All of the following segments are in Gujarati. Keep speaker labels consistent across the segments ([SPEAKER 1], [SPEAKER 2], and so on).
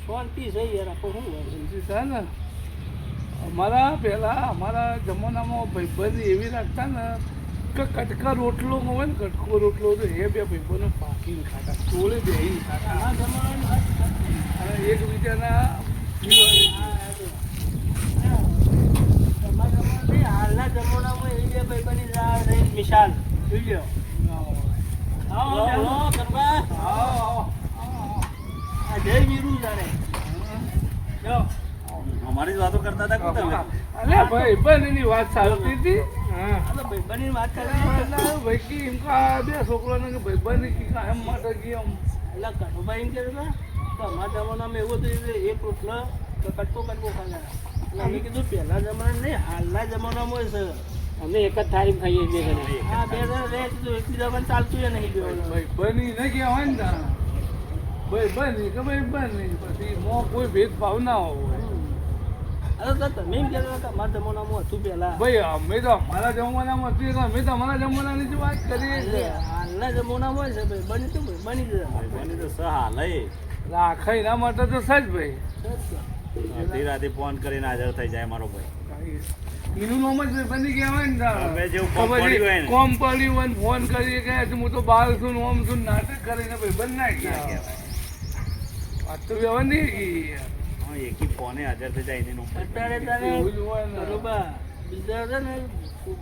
[SPEAKER 1] શાંતિ છે યાર આપણે શું હોય
[SPEAKER 2] છે ને અમારા પહેલાં અમારા જમાનામાં ભાઈબંધ એવી રાખતા ને કે કટકા રોટલો હોય ને કટકો રોટલો તો એ બે ભાઈબંધો પાકીને ખાતા ટોળે બેહીને ખાતા
[SPEAKER 1] આ જમાનાની વાત સાચી.
[SPEAKER 2] અને એકબીજાના
[SPEAKER 1] તમારા જમાનાની હાલના જમાનામાં એ જે ભાઈબંધની મિસાલ જોઈ લો. આવો કરવા આ જય વીરુ જાણે જો
[SPEAKER 3] અમારી જ વાતો કરતા હતા કોણ તમે?
[SPEAKER 2] અરે ભાઈબંધ એની વાત ચાલતી હતી
[SPEAKER 1] આ તો ભાઈબંધની વાત કરે
[SPEAKER 2] ભાઈ કે એમ કા બે છોકરાને કે ભાઈબંધ કે એમ માટે કે એમ
[SPEAKER 1] એટલે કનુભાઈ એમ કહેતા હતા તો અમારા જમાનામાં એવું હતું કે એક રોટલો કટકો ખાતા એટલે અમે કીધું પહેલા જમાના નહીં હાલના જમાનામાં છે અમે એક જ થાળી ખાઈએ છીએ હા બે જણ રહે કીધું એકબીજા પણ ચાલતું એ નહીં
[SPEAKER 2] ભાઈબંધ ન કહેવાય ને ભાઈબંધ કે ભાઈબંધ પછી મો કોઈ ભેદભાવ ના હોય
[SPEAKER 1] અરે તો તમે એમ કહેતા હતા કે અમારા જમાનામાં હતું પહેલા
[SPEAKER 2] ભાઈ અમે તો અમારા જમાનામાં હતી એટલે અમે તો અમારા જમાનાની જ વાત કરીએ છીએ
[SPEAKER 1] હાલના જમાનામાં છે ભાઈ બની તો બની જાય
[SPEAKER 3] બની તો સહાલય
[SPEAKER 2] રાખે એના માટે તો સજ ભાઈ
[SPEAKER 3] અડધી રાતે ફોન કરીને હાજર થઈ જાય મારો ભાઈ.
[SPEAKER 2] એનું નામ જ ભાઈબંધી કહેવાય ને
[SPEAKER 3] હવે જેવું કોમ પડ્યું હોય ને.
[SPEAKER 2] કોમ પડ્યું હોય ને ફોન કરીએ કે હું તો બાર છું ઓમ છું નાટક કરીને ભાઈબંધ ના કહેવાય વાત તો વ્યવહાર નહીં
[SPEAKER 3] હા, એકી ફોને હાજર થઈ જાય એનું.
[SPEAKER 1] અત્યારે તારે
[SPEAKER 2] એવું જ હોય ને.
[SPEAKER 1] બરોબર બીજા છે ને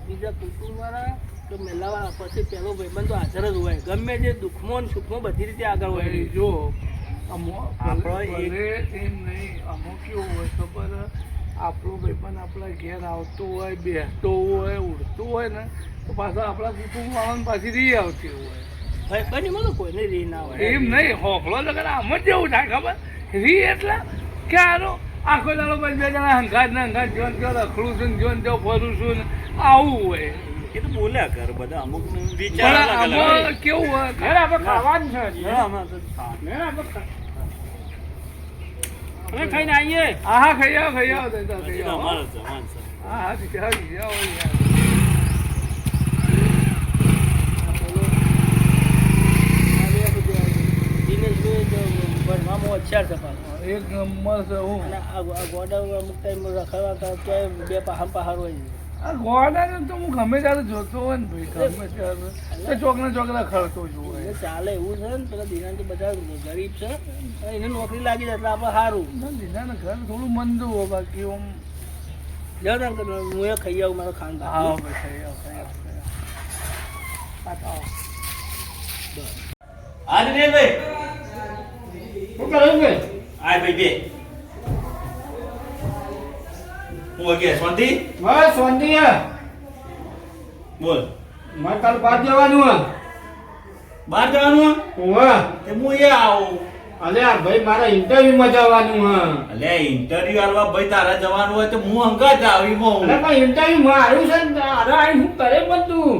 [SPEAKER 1] બીજા કુટુંબવાળા તો મેલાવા પછી પહેલો ભાઈબંધ તો હાજર જ હોય ગમે તે દુઃખમાં ને સુખમાં બધી રીતે આગળ હોય
[SPEAKER 2] જો અમુક
[SPEAKER 3] આપણો
[SPEAKER 2] ભલે એમ નહીં અમુક કેવું હોય ખબર આપણો ભાઈબંધ આપણા ઘેર આવતો હોય બેસતો હોય ઉડતો હોય ને તો પાછા આપણા કુટુંબ વાળાને પાછી રી આવતી હોય
[SPEAKER 1] ભાઈબંધીમાં તો કોઈને રી ના હોય
[SPEAKER 2] એમ નહીં હોફળો તો કરે આમ જ જેવું થાય ખબર રી એટલે કે આનો આખો દાડો પછી બે જણા હંગાત ને હંગાત જોન જો રખડું છું ને જોન જો ફરું છું ને આવું હોય
[SPEAKER 3] એ તો બોલ્યા કર બધા અમુક
[SPEAKER 2] પણ
[SPEAKER 3] વિચાર અલગ અલગ હોય.
[SPEAKER 2] આમાં કેવું હોય
[SPEAKER 1] ખાવાનું છે
[SPEAKER 3] હા, આમાં તો
[SPEAKER 1] અમે ખાઈને આવીએ
[SPEAKER 2] હા હા ખાઈ આવો ખાઈ આવો
[SPEAKER 3] હજી તો અમારો જવાન છે.
[SPEAKER 2] હા હા આવી જાઓ યાર
[SPEAKER 1] ભણવામાં હોશિયાર છે પાછો.
[SPEAKER 2] એક નંબર છે હું
[SPEAKER 1] અને આ ગોડા અમુક ટાઈમ રખાવા ક્યાંય બે પહાડ હોય છે.
[SPEAKER 2] આ ગોડાને તો હું ગમે ત્યારે જોતો હોય ને ભાઈ ગમે ત્યારે તો ચોકને ચોકડા ખરતો જ હોય
[SPEAKER 1] એ ચાલે એવું છે ને પેલા દિનાન તો બધા ગરીબ છે અને એને નોકરી લાગી જાય એટલે આપણે સારું
[SPEAKER 2] દીદાને ઘર થોડું મંદું હોય બાકી આમ
[SPEAKER 1] જાઓ ને અંકલ, હું એ ખાઈ આવું મારો ખાન
[SPEAKER 2] હા ભાઈ ખાઈ આવો ખાઈ આવો ખાઈ આવો પાછા આવો
[SPEAKER 3] આજ ને ભાઈ
[SPEAKER 1] શું કરો કે
[SPEAKER 3] આય ભાઈ બે હું ઓકે શાંતિ
[SPEAKER 1] બસ શાંતિ હે
[SPEAKER 3] બોલ.
[SPEAKER 1] મારે કાલ બહાર જવાનું હે
[SPEAKER 3] બહાર જવાનું
[SPEAKER 1] હોવે
[SPEAKER 3] તે હું એ આવું.
[SPEAKER 1] અલે આ ભાઈ મારા ઇન્ટરવ્યુમાં જવાનું હે
[SPEAKER 3] અલે ઇન્ટરવ્યુ આલવા ભાઈ તારા જવાનું હોય તો હું હંગાત આવી
[SPEAKER 1] અરે પણ ઇન્ટરવ્યુ મારું છે ને અરે આ શું કરે બધું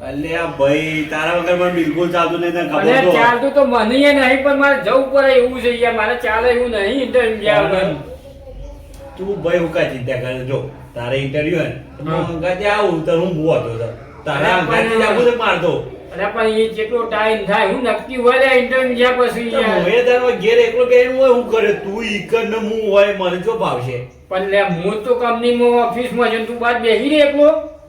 [SPEAKER 3] અલે આ ભાઈ તારા વગર મને બિલકુલ ચાલતું નહીં, તને
[SPEAKER 1] અરે
[SPEAKER 3] ખબર તો.
[SPEAKER 1] ચાલતું તો મને નહીં પણ મારે જવું પડે એવું છે યાર મારે ચાલે એવું નહીં ઇન્ટરવ્યુ ગયા વગર
[SPEAKER 3] તું ભાઈ હું કાંઈ ચિંતા કરે જો તારે ઇન્ટરવ્યુ હોય ને તો હું હંગાતે આવું તો હું ભૂ હતો તો તારા
[SPEAKER 1] અરે
[SPEAKER 3] હંગાતે
[SPEAKER 1] પણ-
[SPEAKER 3] જ આવું તો મારતો
[SPEAKER 1] અરે પણ એ જેટલો ટાઈમ થાય હું નક્કી હોય રે ઇન્ટરવ્યુ ગયા પછી
[SPEAKER 3] તો
[SPEAKER 1] યાર
[SPEAKER 3] મોએ તારો ઘેર એકલો બેહીને હોય હું કરે તું ઈકર ને હું હોય મને જો ભાવશે.
[SPEAKER 1] પણ લે હું તો કંપનીમાં ઓફિસમાં છું તું બાદ બેસી રે એકલો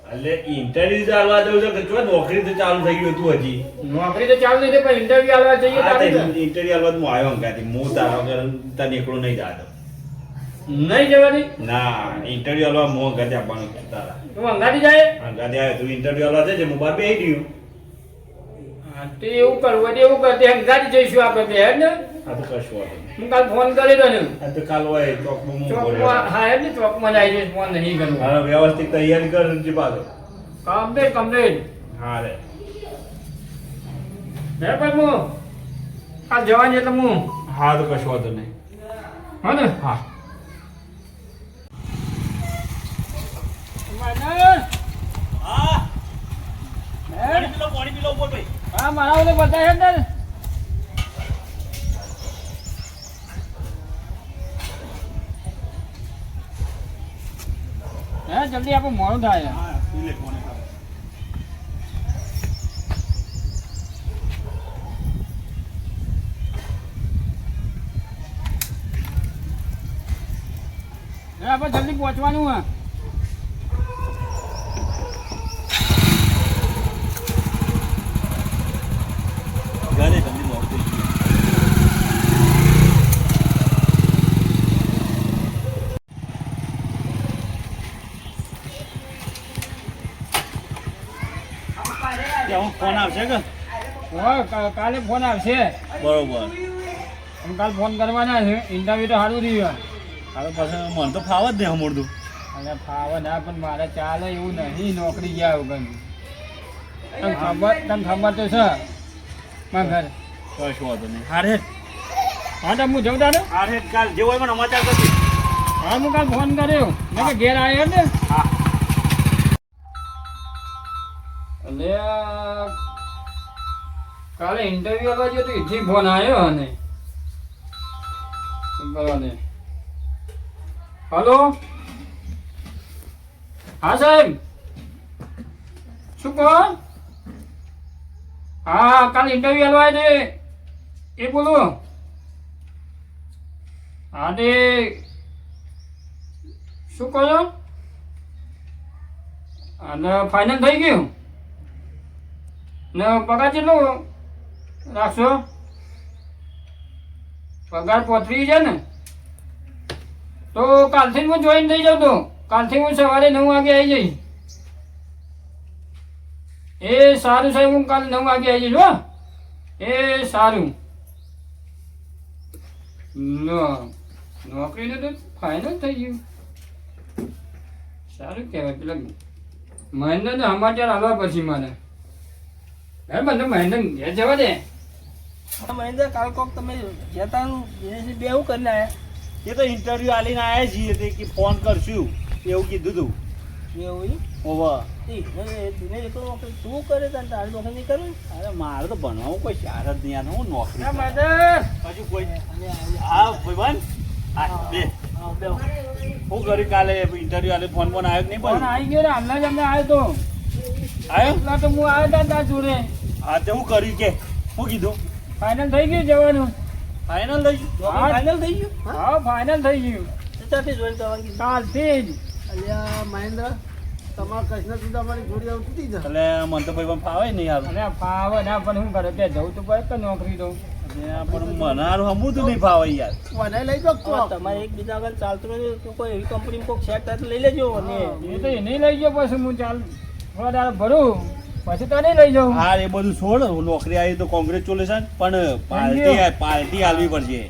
[SPEAKER 3] એટલે ઇન્ટરવ્યુ ચાલવા દઉં છે કે જો નોકરી તો ચાલુ થઈ ગયું તું હજી.
[SPEAKER 1] નોકરી તો ચાલુ થઈ પણ ઇન્ટરવ્યુ આલવા જઈએ
[SPEAKER 3] આ
[SPEAKER 1] તો
[SPEAKER 3] તે
[SPEAKER 1] આપણે
[SPEAKER 3] ઇન્ટરવ્યુ આલવા હું આવ્યો હંગાતે હું તારા વગર તને એકલો નહીં જાતો.
[SPEAKER 1] નહીં જવાની
[SPEAKER 3] ના ઇન્ટરવ્યુ આલવા હું હંગાતે આપવાનું છે તારા
[SPEAKER 1] તું અંગાડી જાય
[SPEAKER 3] હંગાતે આવ્યો તું ઇન્ટરવ્યુ આલવા જજે હું બહાર બેસી રહ્યું.
[SPEAKER 1] હા તો એવું કરવું હોય તો એવું કરતે અંગાડી જઈશું આપણે બે હેડ ને
[SPEAKER 3] આ તો કશું વાંધો નહીં.
[SPEAKER 1] હું કાલ ફોન કરી દો ને
[SPEAKER 3] આ તો કાલ હોય ચોકમાં હું
[SPEAKER 1] ચોકમાં
[SPEAKER 3] બોલ્યો.
[SPEAKER 1] હા હેડ ને ચોકમાં જ આવી જઈશ ફોન નહીં કરવું
[SPEAKER 3] હવે વ્યવસ્થિત તૈયારી કર જે પાછો.
[SPEAKER 1] કમ્પ્લીટ
[SPEAKER 3] હા રે
[SPEAKER 1] હે પણ હું કાલ જવાની એટલે હું
[SPEAKER 3] હા તો કશું વાંધો નહીં.
[SPEAKER 1] હા ને
[SPEAKER 3] હા હા પાણી પીલો બોલ ભાઈ.
[SPEAKER 1] હા મારા ઓલે બધા હેડ ને હે જલ્દી આપણે મોડું થાય
[SPEAKER 3] હા પી લે પાણી.
[SPEAKER 4] આપણે જલ્દી પહોંચવાનું હા.
[SPEAKER 3] ઘરે તમને લોક થઈ ગયું. ત્યાં ફોન આવશે કે
[SPEAKER 4] કાલે ફોન આવશે.
[SPEAKER 3] બરોબર.
[SPEAKER 4] કાલે ફોન કરવાના છે. ઇન્ટરવ્યુ તો સારું રહ્યું.
[SPEAKER 3] હવે પછી મને તો ફાવ જ નહીં હમણાં
[SPEAKER 4] અને ફાવે ના પણ મારે ચાલે એવું નહીં નોકરી ગયા વગર. તને ખબર તો છે મારા ઘર.
[SPEAKER 3] કશું વાંધો નહીં. હારે
[SPEAKER 4] હા તો હું જઉં તારે.
[SPEAKER 3] હારે કાલ જેવો હોય મને સમાચાર કરજે.
[SPEAKER 4] હા હું કાલ ફોન કર્યો મેં કે ઘેર આવ્યો ને.
[SPEAKER 3] હા.
[SPEAKER 4] એટલે કાલે ઇન્ટરવ્યુ આવવા ગયો તો એથી ફોન આવ્યો અને બરાબર. હલો હા સાહેબ શું કહો? હા કાલે ઇન્ટરવ્યુ આવવા છે એ બોલો. હા તે શું કહો છો? અને ફાઇનલ થઈ ગયું ને પગાર કેટલો રાખશો? પગાર 35 છે ને તો કાલથી હું જોઈન થઈ જાઉં. તો કાલથી હું સવારે 9 વાગે આવી જઈશ. એ સારું સાહેબ હું કાલે 9 વાગે આવી જઈશ. હો એ સારું. નોકરીનું તો ફાઇનલ થઈ ગયું. સારું કહેવાય. પેલા મહેન્દ્રને સમાચાર આવવા પછી મને મને મહેન્દ્ર ઘેર જવા દે.
[SPEAKER 1] મહેન્દ્ર કાલ કોક તમે જતાનું બે એવું કરીને આયા
[SPEAKER 3] એ તો ઇન્ટરવ્યુ આલીને આવ્યા છીએ તે કે ફોન કરશું એવું કીધું તું.
[SPEAKER 1] એવું
[SPEAKER 3] ઓવા
[SPEAKER 1] દિને એકલો નોકરી તું કરે તને તારી નોકરી નહીં કરવી.
[SPEAKER 3] અરે મારે તો ભણવાનું કોઈ ચાર જ નહીં આનો હું નોકરી
[SPEAKER 4] હા
[SPEAKER 3] કરું.
[SPEAKER 4] મહેન્દ્ર
[SPEAKER 3] હજુ કોઈ હા ભાઈબંધ હા બે હું કર્યું કાલે ઇન્ટરવ્યુ આલે ફોન ફોન આવ્યો કે નહીં
[SPEAKER 4] ફોન
[SPEAKER 3] પણ
[SPEAKER 4] આવી ગયો ને હમણાં જ અમને આવ્યો તો.
[SPEAKER 3] આવ્યો
[SPEAKER 4] એટલા તો હું આવ્યો હતા તાર જોડે.
[SPEAKER 3] હા તે હું કર્યું કે હું કીધું
[SPEAKER 4] ફાઇનલ થઈ ગયું જવાનું.
[SPEAKER 3] ફાઇનલ થઈ ગયું
[SPEAKER 4] હા.
[SPEAKER 1] ફાઇનલ થઈ ગયું.
[SPEAKER 4] હા ફાઇનલ થઈ ગયું
[SPEAKER 1] ત્યાંથી જોઈન કરવાની
[SPEAKER 4] કાલથી જ.
[SPEAKER 1] અલ્યા મહેન્દ્ર તમારા કૃષ્ણ તું તમારી જોડી આવું તૂટી જા.
[SPEAKER 3] એટલે મને તો ભાઈ ફાવે નહીં યાર
[SPEAKER 4] અને ફાવે ના પણ શું કરે ત્યાં જવું તો પડે કે નોકરી તો.
[SPEAKER 3] પણ મને હારું હમું તો નહીં ફાવે યાર.
[SPEAKER 1] વનાઈ લઈ જાઓ તો તમારે એકબીજા આગળ ચાલતું નથી તો કોઈ એવી કંપની કોઈક સેટ થાય તો લઈ લેજો અને
[SPEAKER 4] એ તો એ નહીં લઈ ગયો પછી હું ચાલ થોડા દાડા ભરું પછી તો નહીં લઈ જાઉં.
[SPEAKER 3] હા એ બધું છોડ નોકરી આવી તો કોંગ્રેચ્યુલેશન પણ પાર્ટી આલવી પડશે.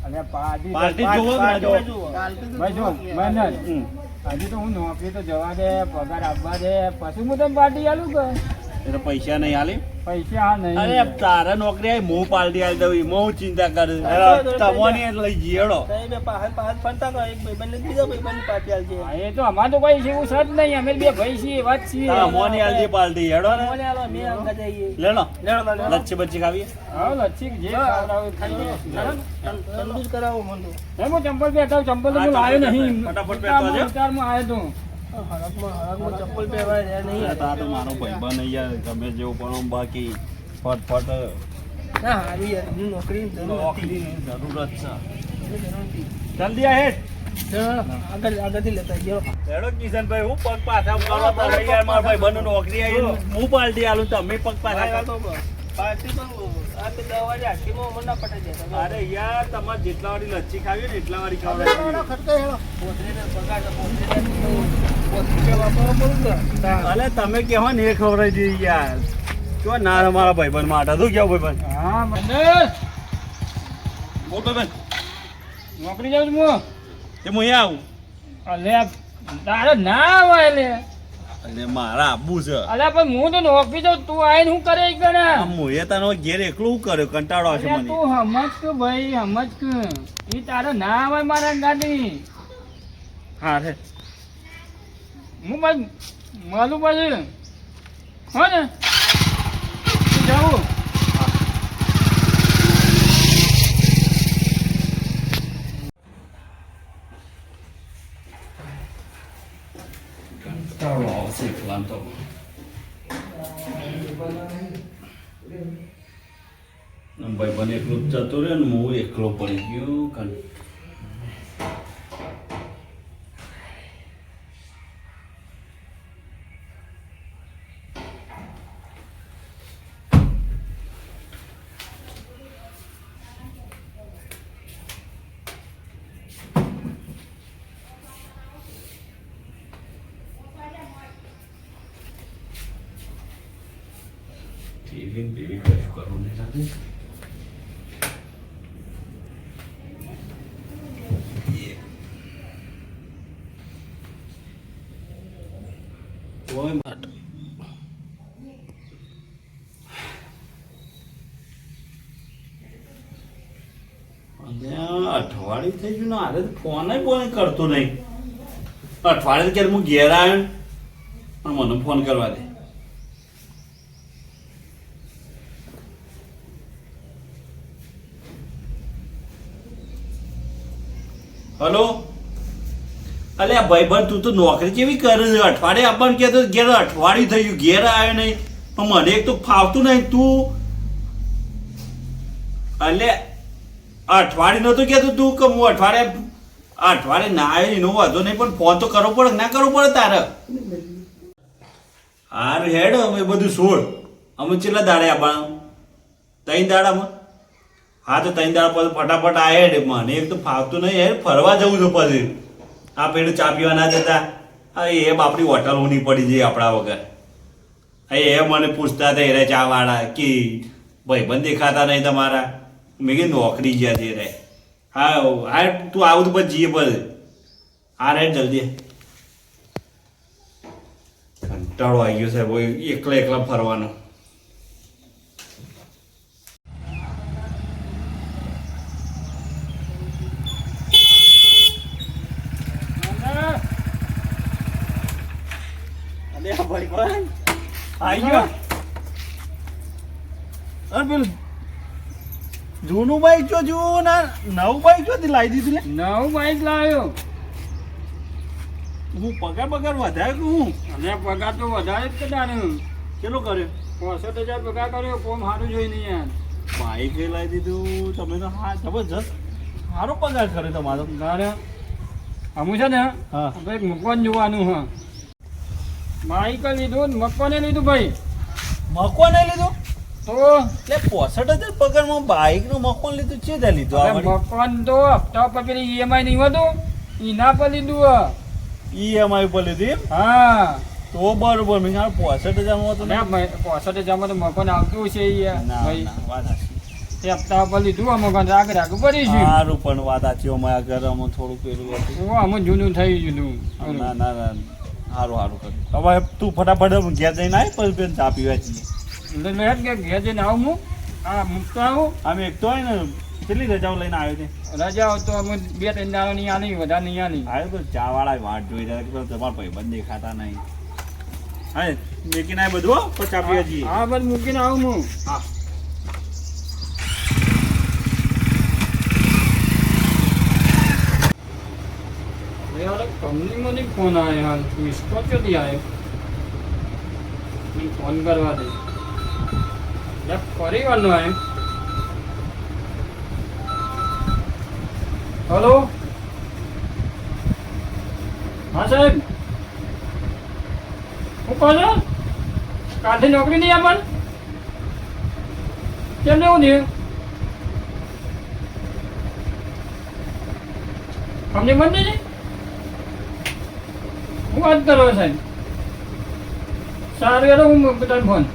[SPEAKER 4] અને પાર્ટી
[SPEAKER 3] પાર્ટી જોવો કે ના જોવો?
[SPEAKER 4] ભાઈ જો મહેનત
[SPEAKER 3] હમ.
[SPEAKER 4] હજી તો હું નોકરી તો જવા દે પગાર આપવા દે પછી હું તને પાર્ટી આલું કે
[SPEAKER 3] એટલે પૈસા નહીં આલે
[SPEAKER 4] પૈસા હા નહીં.
[SPEAKER 3] અરે તારા નોકરી આવી હું પાર્ટી આલી દઉં હું ચિંતા કરું તમોની એટલે લઈ જઈએડો.
[SPEAKER 1] બે પાહન ફરતા કરો એક ભાઈબંધ ને બીજા ભાઈબંધ પાર્ટી આલજે.
[SPEAKER 4] હા, એ તો અમારે તો કોઈ એવું છે જ નહીં. અમે બે ભાઈ છીએ વાત છીએ.
[SPEAKER 3] તમોની આલજે પાર્ટી હેડો ને
[SPEAKER 1] મને આલો મે અંગા જઈએ.
[SPEAKER 3] લેલો
[SPEAKER 1] લેડો
[SPEAKER 3] લચ્છી બચ્છી ખાવીએ.
[SPEAKER 4] હા લચ્છી જે ખાવડાવે ખાઈએ.
[SPEAKER 1] તંદુર કરાવો મને
[SPEAKER 4] હે, હું ચંપલ પહેરતા ચંપલ તો હું લાવ્યો નહીં.
[SPEAKER 3] ફટાફટ પહેરતો આવજો.
[SPEAKER 4] વિસ્તારમાં આવ્યો તો
[SPEAKER 1] હરકમાં ચપ્પલ પહેરવા રહ્યા નહીં.
[SPEAKER 3] આ તો મારો ભાઈબંધ યાર ગમે જેવું પણ બાકી ફટફટ
[SPEAKER 1] ના હારી યાર હું નોકરીની જરૂર હતી.
[SPEAKER 3] નોકરીની જરૂરત છે.
[SPEAKER 1] જરૂર હતી.
[SPEAKER 3] જલ્દી આ હેઠ
[SPEAKER 1] આગળથી લેતા ગયો.
[SPEAKER 3] હેડો કિશનભાઈ હું પગ પાછા ઉપાડવા તો લઈ યાર મારા ભાઈબંધનું નોકરી આવી હું પાર્ટી આલું તમે પગ પાછા કરો.
[SPEAKER 1] પાર્ટી પણ આ તો 10 વાગે હાથીમાં મને ના પટાઈ દેતા.
[SPEAKER 3] અરે યાર તમારે જેટલા વાળી લચ્છી ખાવી હોય ને એટલા વાળી ખાવડાવી.
[SPEAKER 1] પોતરીને પગાર તો પોતરી વાપરવા પડું ને.
[SPEAKER 3] અલે તમે કેવો ને એ ખવડાવી દીધી યાર જો ના મારા ભાઈબંધ માટે શું કેવું ભાઈબંધ
[SPEAKER 4] હા મહેન્દ્ર
[SPEAKER 3] બોલ ભાઈબંધ
[SPEAKER 4] નોકરી જાઉં છું હું.
[SPEAKER 3] તે હું અહીંયા આવું
[SPEAKER 4] અલે તારે ના હોય લે.
[SPEAKER 3] એટલે મારા આબુ છે
[SPEAKER 4] અલ્યા પણ હું તો નોકરી જાઉં તું આવીને શું કરે એક ગણા.
[SPEAKER 3] હું એ તને ઘેર એકલું શું કર્યો કંટાળો આવશે
[SPEAKER 4] અલ્યા
[SPEAKER 3] મને
[SPEAKER 4] તું સમજ કે ભાઈ સમજ કે એ તારે ના હોય મારા ગાડી.
[SPEAKER 3] હા રે
[SPEAKER 4] હું બસ મળું પછી હો ને જાઉં.
[SPEAKER 3] કંટાળો આવશે એકલા તો ભાઈબંધ એકલું જતો રહ્યો ને હું એકલો પડી ગયો બેબી કશું કરવું નહીં સાથે કોઈ માટે અઠવાડિયું થઈ ગયું ને હારે ફોન કરતો નહીં અઠવાડિયે ક્યારે હું ઘેર આવ્યો પણ મને ફોન કરવા દે હલો અલે આ ભાઈબંધ તું તો નોકરી કેવી કરે છે અઠવાડિયે આપણને કહેતો ઘેર અઠવાડિયું થઈ ગયું ઘેર આવ્યો નહીં પણ મને એક તો ફાવતું નહીં તું અલે અઠવાડિયે નહોતું કહેતું તું કે હું અઠવાડિયે ના આવ્યો એનો વાંધો નહીં પણ ફોન તો કરવો પડે ના કરવો પડે તારે હાર હેડ અમે બધું છોડ અમે કેટલા દાડે આપવાનું 3 દાડામાં હા તો 3 દાડા પછી ફટાફટ આ હેડ મને એક તો ફાવતું નહીં હેડ ફરવા જવું છે પછી આ પેલું ચા પીવા ના જતા હા એ આપણી હોટલ ઊની પડી જાય આપણા વગર એ મને પૂછતા હતા એરે ચા વાળા કે ભાઈબંધ દેખાતા નહીં તમારા મેં કીધું નોકરી ગયા છે રે હા હા તું આવું તો પછી જઈએ પછી હા રે જલ્દી કંટાળો આવી ગયો સાહેબ એકલા એકલા ફરવાનો
[SPEAKER 1] અલે આ ભાઈબંધ
[SPEAKER 3] આવી ગયો અરે પેલું જૂનું બાઈક જો જુઓ ના નવું બાઈક જો લાવી દીધું લે
[SPEAKER 4] નવું બાઈક લાવ્યો.
[SPEAKER 3] હું પગાર વધારે કે હું
[SPEAKER 4] અને પગાર તો વધારે જ કદાચ
[SPEAKER 3] કેટલો કર્યો
[SPEAKER 4] 65,000 પગાર કર્યો. કોમ સારું જોઈ નહીં યાર.
[SPEAKER 3] બાઈક એ લાવી દીધું તમે તો હા જબરજસ્ત સારો પગાર કર્યો તમારો
[SPEAKER 4] તારે અમુક છે ને
[SPEAKER 3] હા
[SPEAKER 4] ભાઈ મકવાન જોવાનું હા. બાઈક લીધું ને મકવાને લીધું ભાઈ.
[SPEAKER 3] મકવાન નહીં લીધું
[SPEAKER 4] તો
[SPEAKER 3] એટલે 65,000 પગારમાં બાઈક નું મકવાન લીધું છે ત્યાં લીધું
[SPEAKER 4] હવે મકવાન તો હપ્તા પર પેલી EMI નહીં હતું એના પર લીધું.
[SPEAKER 3] EMI પર લીધી એમ?
[SPEAKER 4] હા
[SPEAKER 3] તો બરોબર મેં 65,000 માં તો
[SPEAKER 4] અને 65,000 માં તો મકવાન આવતું છે યાર
[SPEAKER 3] ના
[SPEAKER 4] ભાઈ.
[SPEAKER 3] ના વાત સાચી
[SPEAKER 4] તે હપ્તા પર લીધું આ મકાન રાગ રાગ ભરીશું.
[SPEAKER 3] સારું પણ વાત સાચી અમારા ઘરમાં થોડું પેલું હતું
[SPEAKER 4] આમ જૂનું થઈ ગયું.
[SPEAKER 3] ના ના ના સારું કર્યું હવે તું ફટાફટ ઘેર જઈને આવી પછી પેન ચા પીવા છીએ
[SPEAKER 4] એટલે લે કે ઘેર જઈને આવું હું આ મૂકતો આવું.
[SPEAKER 3] અમે એક તો હોય ને કેટલી રજાઓ લઈને આવ્યો છે
[SPEAKER 4] રજાઓ તો અમે 2-3 દાડો નહીં આલી વધારે નહીં આલી.
[SPEAKER 3] આવ્યો તો ચા વાળા વાટ જોઈ રહ્યા કે તમારા ભાઈબંધ દેખાતા નહીં હા મેકીને આ બધું હો, પછી ચા પીવા જઈએ
[SPEAKER 4] હા બસ મૂકીને આવું હું.
[SPEAKER 3] હા
[SPEAKER 4] કંપનીમાં નહીં ફોન આવ્યો હાલ મિસકો ક્યાંથી આવ્યો ફોન કરવા દે પરિવારનો આવ્યો. હલો હા સાહેબ હું કહો છો કાલથી નોકરી નહીં આપણ કેમ એવું થયું અમને મન નહીં હું વાત કરો સાહેબ સારું યાર હું બધાને ફોન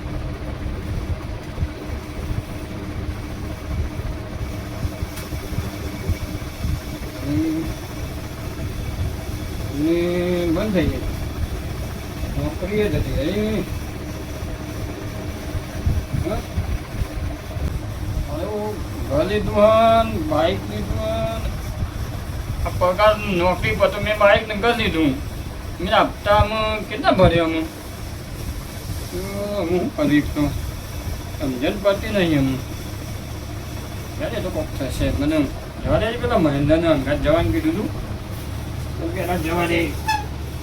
[SPEAKER 4] બંધ થઈ ગઈ નોકરી જ હતી ઘર લીધું બાઇક લીધું આ પગાર નોકરી પર તો મેં બાઇક ને ઘર લીધું મેં હપ્તામાં કેટલા ભર્યા અમે હું કરીશ તો સમજણ પડતી નહીં એમ ત્યારે તો કોક થશે મને જવા દે પેલા મહેન્દ્રને અંગાત જવાનું કીધું હતું તો પેલા જવા દે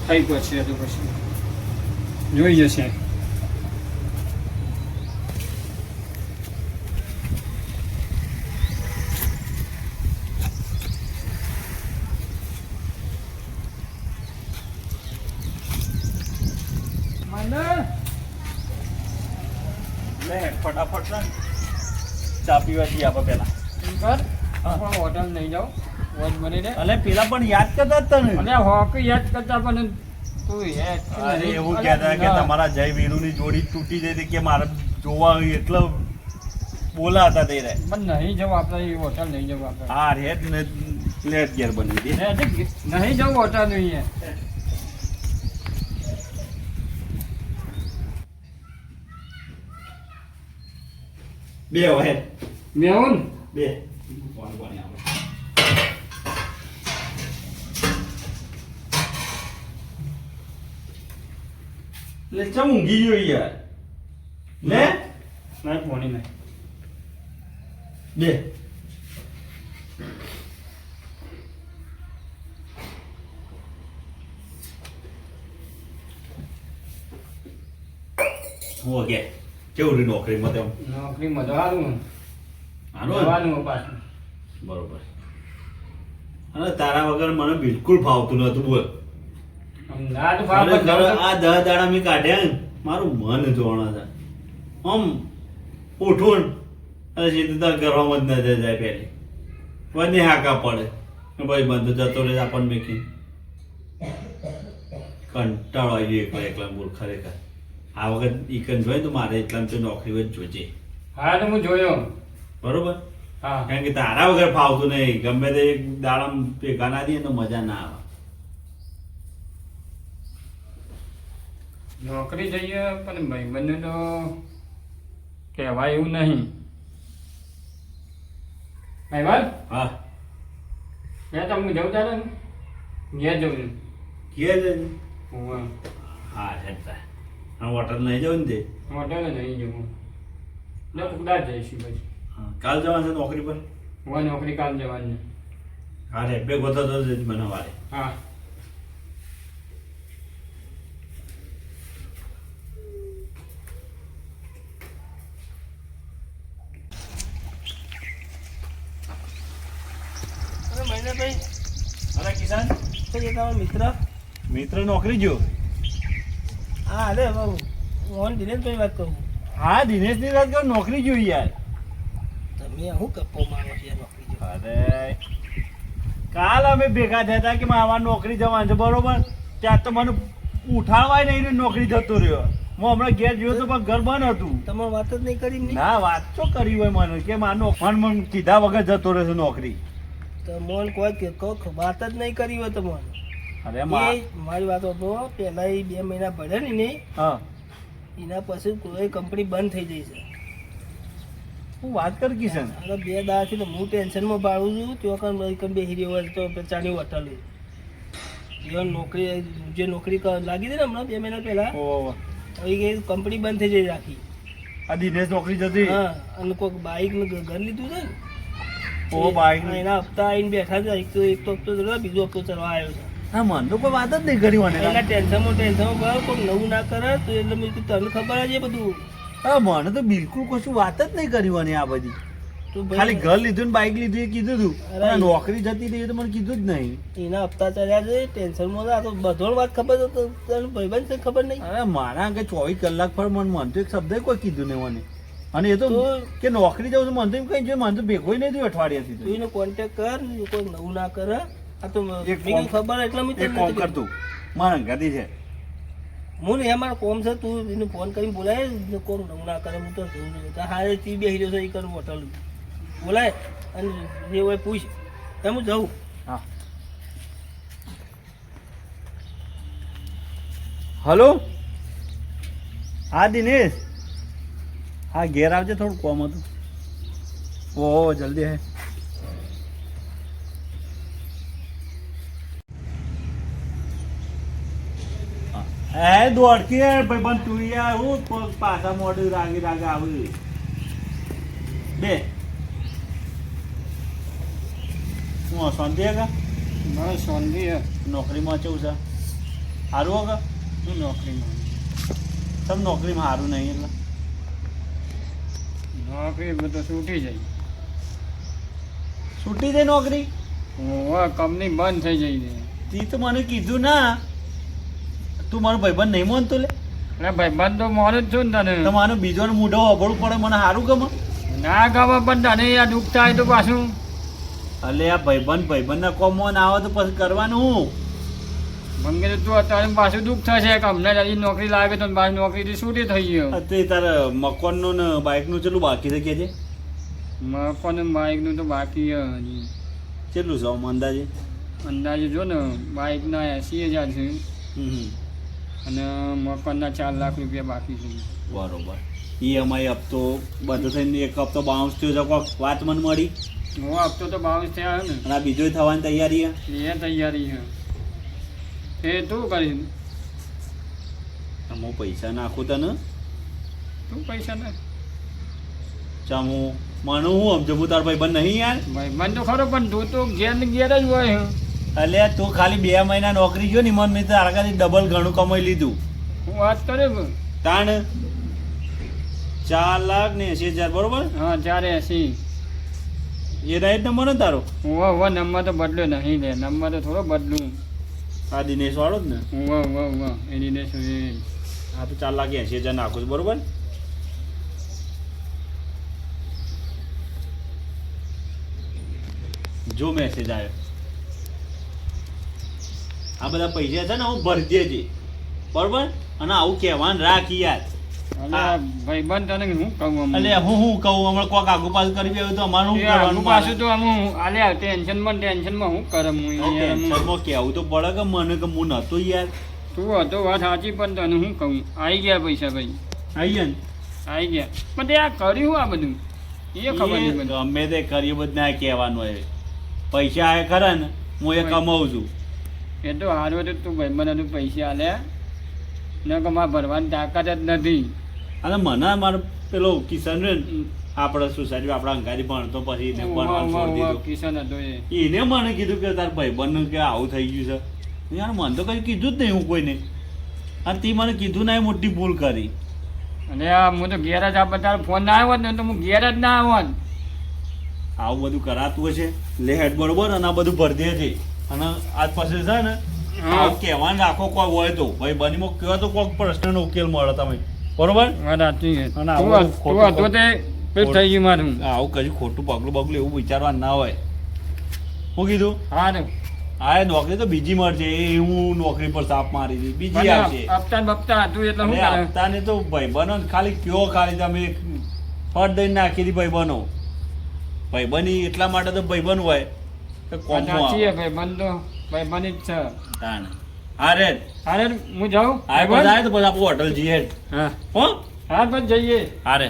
[SPEAKER 4] થઈ પછી તો પછી જોઈ જશે.
[SPEAKER 3] લે ફટાફટ ને ચા પીવા જઈએ આપણે પેલા
[SPEAKER 4] પણ હોટલ નહીં જાઓ વોચ બની દે.
[SPEAKER 3] અલે પેલા પણ યાદ કરતા હતા ને
[SPEAKER 4] અને હોક યાદ કરતા પણ તું યાદ
[SPEAKER 3] અરે એવું કહેતા કે તમારા જય વીરુની જોડી તૂટી જઈ હતી કે મારે જોવા એટલે બોલાતા તે રે
[SPEAKER 4] પણ નહીં જવું આપણે એ હોટલ નહીં જવું આપણે
[SPEAKER 3] હા રેટ ને પ્લેટ ઘેર બની દે
[SPEAKER 4] નહીં જવું હોટલ નહીં
[SPEAKER 3] બે હોય
[SPEAKER 4] મેહુન
[SPEAKER 3] બે લે ચમ ઊંઘી ગયો યાર લે
[SPEAKER 4] નહીં ફોની નહીં
[SPEAKER 3] બે હું કે કેવું રી નોકરીમાં તેમ
[SPEAKER 4] નોકરીમાં જવાનું
[SPEAKER 3] હાલો
[SPEAKER 4] જવાનું પાછું
[SPEAKER 3] બરોબર અને તારા વગર મને બિલકુલ ફાવતું નતું બોલ
[SPEAKER 4] ના તો
[SPEAKER 3] અને
[SPEAKER 4] ફાવે
[SPEAKER 3] ઘર આ 10 દાડા મેં કાઢ્યા ને મારું મન જોણા છે આમ ઉઠું અને સીધું તાર ઘરમાં જ ન જાય પહેલી વને હાકા પડે કે ભાઈ બંધ જતો રહે આપણને મેકી કંટાળો આવી ગયો એકલા એકલા બોલ ખરેખર આ વખત ઈકન જોઈ તો મારે એટલામાં તો નોકરી જ જોજે
[SPEAKER 4] હા તો હું જોયો
[SPEAKER 3] બરોબર
[SPEAKER 4] હા
[SPEAKER 3] કારણ કે તારા વગર ફાવતું નહીં ગમે તે એક દાડામાં ભેગા ના દઈએ તો મજા ના આવે
[SPEAKER 4] નોકરી જઈએ પણ ભાઈબંધને તો કહેવાય એવું નહીં ભાઈબંધ
[SPEAKER 3] હા
[SPEAKER 4] મેં તમને જવું ચાલે ને ઘેર જવું
[SPEAKER 3] કે છે
[SPEAKER 4] હું
[SPEAKER 3] હા હેડતા હા હોટલ નહીં જવું ને તે
[SPEAKER 4] હોટલે નહીં જવું ને કદાચ જઈશું પછી
[SPEAKER 3] હા કાલ જવાનું છે નોકરી પર
[SPEAKER 4] હું નોકરી કામ જવાની
[SPEAKER 3] હા રે બે ગોતો તો જ મને વારે
[SPEAKER 4] હા
[SPEAKER 1] અરે મહિનાભાઈ
[SPEAKER 3] અરે કિસાન
[SPEAKER 1] તો એ તમારો મિત્ર
[SPEAKER 3] મિત્ર નોકરી ગયો
[SPEAKER 1] હા અરે બાબુ હું દિનેશભાઈ વાત કરું
[SPEAKER 3] હા દિનેશની વાત કર નોકરી ગયો યાર
[SPEAKER 1] તમે શું કપ્પો મારો છે નોકરી જો
[SPEAKER 3] અરે કાલ અમે ભેગા થયા હતા કે મારે નોકરી જવાનું છે બરોબર ત્યાં તો મને ઉઠાડવાય નહીં ને નોકરી જતો રહ્યો હું હમણાં ઘેર જોયો તો પણ ઘર બંધ હતું
[SPEAKER 1] તમે વાત જ નહીં કરી ને
[SPEAKER 3] ના વાત તો કરી હોય મને કે મારો મન કીધા વગર જતો રહેશે નોકરી
[SPEAKER 1] તો મોન કોઈ કે કોક વાત જ નહીં કરી હોય તમારે
[SPEAKER 3] અરે
[SPEAKER 1] એ મારી વાત હતો પહેલા એ 2 મહિના ભર્યા ને
[SPEAKER 3] હા
[SPEAKER 1] એના પછી કોઈ કંપની બંધ થઈ જઈ છે
[SPEAKER 3] હું વાત કર કિશન
[SPEAKER 1] હવે 2 દાડાથી તો હું ટેન્શનમાં ભાડું છું ત્યાં કણ બેસી રહ્યો હોય તો ચાની હોટલ એ નોકરી જે નોકરી લાગી હતી ને હમણાં 2 મહિના પહેલા
[SPEAKER 3] ઓહો
[SPEAKER 1] હવે એ કંપની બંધ થઈ જઈ રાખી
[SPEAKER 3] આ દિનેશ નોકરી જતી
[SPEAKER 1] હા અને કોઈક બાઇક નું ઘર લીધું છે ને
[SPEAKER 3] ઓ બાઈક
[SPEAKER 1] હા, એના હપ્તા આવીને બેઠા છે એક તો હપ્તો ચડવા બીજો હપ્તો ચડવા આવ્યો છે
[SPEAKER 3] હા મન તો કોઈ વાત જ નહીં કરી મને
[SPEAKER 1] એના ટેન્શનમાં બરાબર કોઈ નવું ના કરે તો એટલે મેં કીધું તને ખબર જ એ બધું
[SPEAKER 3] હા મને તો બિલકુલ કશું વાત જ નહીં કરી મને આ બધી
[SPEAKER 1] તો
[SPEAKER 3] ખાલી ઘર લીધું ને બાઈક લીધું એ કીધું તું
[SPEAKER 1] અરે
[SPEAKER 3] અને નોકરી જતી રહી એ તો મને કીધું જ નહીં
[SPEAKER 1] એના હપ્તા ચડ્યા છે ટેન્શનમાં આ તો બધો વાત ખબર તો તને ભાઈબંધ છે ખબર નહીં
[SPEAKER 3] અરે મારા કે 24 કલાક પર મને તો એક શબ્દ કોઈ કીધું નહીં મને અને એ તો
[SPEAKER 1] તો-
[SPEAKER 3] કે નોકરી જવું તો મને તો એમ કઈ મને તો ભેગોય નહીં થયું અઠવાડિયાથી
[SPEAKER 1] તું
[SPEAKER 3] તો.
[SPEAKER 1] એનો કોન્ટેક્ટ કર કોઈ નવું ના કરે આ તો મેં
[SPEAKER 3] એક
[SPEAKER 1] કીધું
[SPEAKER 3] કોમ-
[SPEAKER 1] ખબર એટલે મેં
[SPEAKER 3] એક
[SPEAKER 1] તને
[SPEAKER 3] કોમ
[SPEAKER 1] નથી
[SPEAKER 3] કરતું મારા અંગાથી છે
[SPEAKER 1] હું ને અમારા કોમ છે તું એને ફોન કરીને બોલાય ને કોઈ નવું ના કરે હું તો જોઉં છું તો હારે તી બેસી રહ્યો છે એ કરું હોટલ બોલાય અને જે હોય પૂછ એમ હું જઉં
[SPEAKER 3] હા હલો હા દિનેશ હા ઘેર આવજે થોડું કોમ હતું ઓહો જલ્દી હે હે દોડકી ભાઈ બંધ તું યાર હું પાછા મોડું રાગી રાગે આવી બે હું શાંતિ હે કા
[SPEAKER 4] બસ શાંતિ હે
[SPEAKER 3] નોકરીમાં કેવું છે સારું હે કા
[SPEAKER 4] શું નોકરીમાં
[SPEAKER 3] સમ નોકરીમાં સારું નહીં એટલે
[SPEAKER 4] નોકરી બધું છૂટી જાય
[SPEAKER 3] છૂટી જાય નોકરી
[SPEAKER 4] ઓવા કંપની બંધ થઈ જાય છે
[SPEAKER 3] તી તો મને કીધું ના તું મારો ભાઈબંધ નહીં માનતો લે
[SPEAKER 4] એટલે ભાઈબંધ તો મોર જ છું ને તને
[SPEAKER 3] તમારું બીજોને મૂઢો અભળવું પડે મને સારું ગમે
[SPEAKER 4] ના ગમે પણ તને યાર દુઃખ થાય તો પાછું
[SPEAKER 3] અલે આ ભાઈબંધના કોમમાં ના આવે તો પછી કરવાનું હું
[SPEAKER 4] મંગે તો તું અત્યારે પાછું દુઃખ થશે કે અમને જલ્દી નોકરી લાગે તો પાછી નોકરીથી છૂટી થઈ ગયો.
[SPEAKER 3] તે તારે મકાનનું ને બાઇકનું કેટલું બાકી છે કે છે?
[SPEAKER 4] મકાન બાઇકનું તો બાકી છે હજી.
[SPEAKER 3] કેટલું છે આમ અંદાજે?
[SPEAKER 4] અંદાજે જો ને બાઇકના 80,000 છે
[SPEAKER 3] હમ.
[SPEAKER 4] અને મકાનના 4 લાખ રૂપિયા બાકી છે.
[SPEAKER 3] બરોબર. EMI હપ્તો બધું થઈને એક હપ્તો બાઉન્સ થયો છે કોક વાત મને મળી.
[SPEAKER 4] હું હપ્તો તો 22 થયા છે
[SPEAKER 3] અને આ બીજો થવાની તૈયારી છે.
[SPEAKER 4] ને એ તૈયારી છે. એ તું કરી
[SPEAKER 3] હું પૈસા નાખું તને
[SPEAKER 4] તું પૈસા ને
[SPEAKER 3] ચા હું માનું હું સમજો હું તાર ભાઈ બંધ નહીં યાર.
[SPEAKER 4] ભાઈ મને તો ખરો પણ તું તો ઘેર ને ઘેર જ હોય.
[SPEAKER 3] એટલે તું ખાલી 2 મહિના નોકરી ગયો ને મને મેં તારા કારણે ડબલ ઘણું કમાઈ લીધું.
[SPEAKER 4] હું વાત કરે કે
[SPEAKER 3] તાણ 4,80,000 બરોબર.
[SPEAKER 4] હા 480.
[SPEAKER 3] એ રાઈટ નંબર ને તારો?
[SPEAKER 4] હું નંબર તો બદલ્યો નહીં લે નંબર તો થોડો બદલું.
[SPEAKER 3] આ દિનેશ વાળો જ ને?
[SPEAKER 4] હું એની ને શું
[SPEAKER 3] હા તો 4,80,000 નાખું છું બરોબર. જો મેસેજ આવ્યો. આ બધા પૈસા છે ને હું ભરી દેજે બરોબર. અને આવું કહેવાનું રાખ યાર.
[SPEAKER 4] ભાઈ બંધ તને હું કહું
[SPEAKER 3] એટલે હું કહું હમણાં કોક આગુ પાછું કરી આવ્યું તો અમારું શું કરવાનું?
[SPEAKER 4] પાછું તો આમ આલ્યા ટેન્શનમાં હું કરમ
[SPEAKER 3] ટેન્શનમાં કહેવું તો પડે કે મને કે હું નતો યાર.
[SPEAKER 4] તું હતો વાત સાચી પણ તને હું કહું આવી ગયા પૈસા ભાઈ
[SPEAKER 3] આવી ગયા ને?
[SPEAKER 4] આવી ગયા પણ તે આ કર્યું આ બધું એ ખબર નહીં મને.
[SPEAKER 3] ગમે તે કર્યું બધું ના કહેવાનું હોય. પૈસા આવે ખરા ને હું એ કમાઉં છું.
[SPEAKER 4] એ તો હારું હતું તું ભાઈ મને પૈસા આલ્યા ન કે મારે ભરવાની તાકાત જ નથી.
[SPEAKER 3] અને મને મારો પેલો કિશન રે ને આપણે સોસાયટી આપણા અંગારી ભણતો પછી એને ભણવાનું છોડી દીધું.
[SPEAKER 4] કિશન હતો
[SPEAKER 3] એને મને કીધું કે તાર ભાઈબંધ કે આવું થઈ ગયું છે. યાર મને તો કઈ કીધું જ નહીં હું કોઈને. અને તે મને કીધું ના એ મોટી ભૂલ કરી.
[SPEAKER 4] અને આ હું તો ઘેર જ આ તારો ફોન ના આવ્યો ને તો હું ઘેર જ ના આવત.
[SPEAKER 3] આવું બધું કરાતું હશે લે હેડ બરોબર. અને આ બધું ભરી દે છે. અને આજ પછી છે ને આવું કહેવાનું રાખો કોઈ હોય તો ભાઈ બનીમાં કહેવા તો કોઈક પ્રશ્નનો ઉકેલ મળે તમે બરોબર.
[SPEAKER 4] સાચી
[SPEAKER 3] અને આવું
[SPEAKER 4] હતો તે પેટ થઈ ગયું મારું.
[SPEAKER 3] આવું કશું ખોટું પગલું બગલું એવું વિચારવા ના હોય. શું કીધું?
[SPEAKER 4] હા ને
[SPEAKER 3] હા નોકરી તો બીજી મળશે. એ હું નોકરી પર સાપ મારી હતી બીજી આવશે.
[SPEAKER 4] હપ્તા બપ્તા હતું એટલે હું કરે
[SPEAKER 3] હપ્તાને તો ભાઈ બનો ખાલી કયો ખાલી તમે ફટ દઈને નાખી દી ભાઈ બનો. ભાઈ બની એટલા માટે તો ભાઈ બન હોય કે કોમ
[SPEAKER 4] સાચી હે ભાઈ બંધ તો ભાઈ બની જ છે.
[SPEAKER 3] તાણ અરે
[SPEAKER 4] અરે હું જાઉં
[SPEAKER 3] આ બધા આવે તો પછી આપણે હોટલ જઈએ.
[SPEAKER 4] હા
[SPEAKER 3] હો
[SPEAKER 4] હા બસ જઈએ.
[SPEAKER 3] અરે